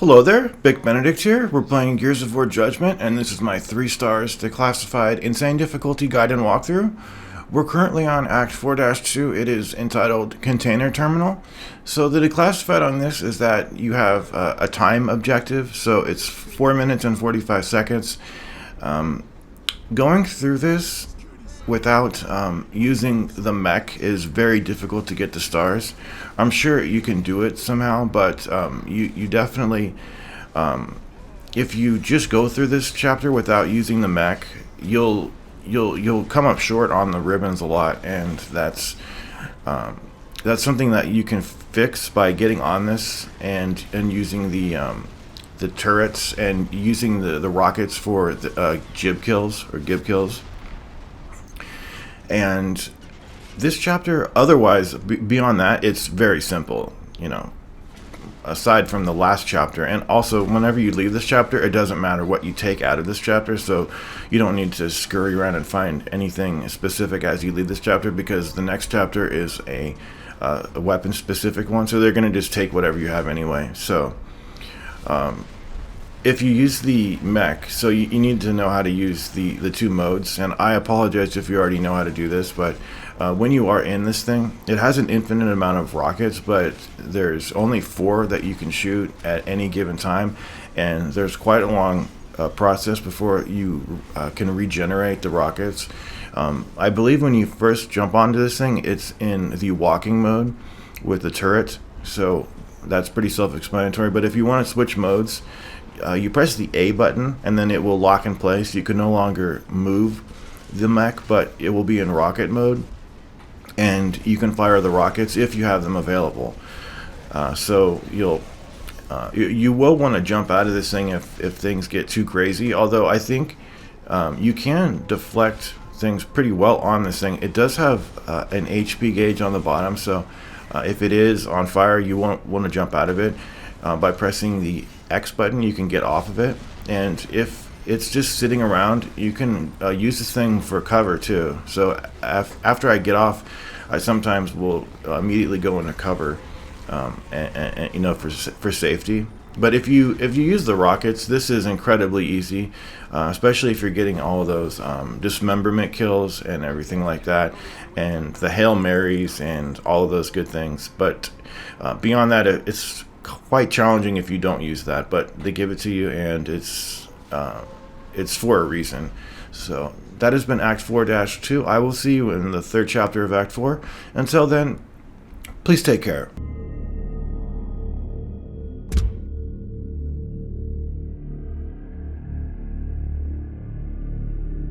Hello there, Big Benedict here. We're playing Gears of War Judgment, and this is my 3 Stars Declassified Insane Difficulty Guide and Walkthrough. We're currently on Act 4-2. It is entitled Container Terminal. So the declassified on this is that you have a time objective, so it's 4 minutes and 45 seconds. Going through this without using the mech is very difficult to get the stars. I'm sure you can do it somehow, but you definitely, if you just go through this chapter without using the mech, you'll come up short on the ribbons a lot, and that's something that you can fix by getting on this and using the turrets and using the rockets for the gib kills. And this chapter, otherwise, beyond that, it's very simple, aside from the last chapter. And also, whenever you leave this chapter, it doesn't matter what you take out of this chapter, so you don't need to scurry around and find anything specific as you leave this chapter, because the next chapter is a weapon-specific one, so they're going to just take whatever you have anyway. So, if you use the mech, so you need to know how to use the two modes, and I apologize if you already know how to do this, but when you are in this thing, it has an infinite amount of rockets, but there's only 4 that you can shoot at any given time, and there's quite a long process before you can regenerate the rockets. I believe when you first jump onto this thing, it's in the walking mode with the turret, so that's pretty self-explanatory. But if you want to switch modes, you press the A button and then it will lock in place. You can no longer move the mech, but it will be in rocket mode, and you can fire the rockets if you have them available. So you will want to jump out of this thing if things get too crazy, although I think you can deflect things pretty well on this thing. It does have an HP gauge on the bottom, so if it is on fire, you won't want to jump out of it. By pressing the X button, you can get off of it, and if it's just sitting around, you can use this thing for cover too. So after I get off, I sometimes will immediately go into cover, and for safety. But if you use the rockets, this is incredibly easy, especially if you're getting all of those dismemberment kills and everything like that, and the Hail Marys and all of those good things. But beyond that, it's quite challenging if you don't use that, but they give it to you, and it's for a reason. So that has been Act 4-2. I will see you in the 3rd chapter of Act 4. Until then, please take care.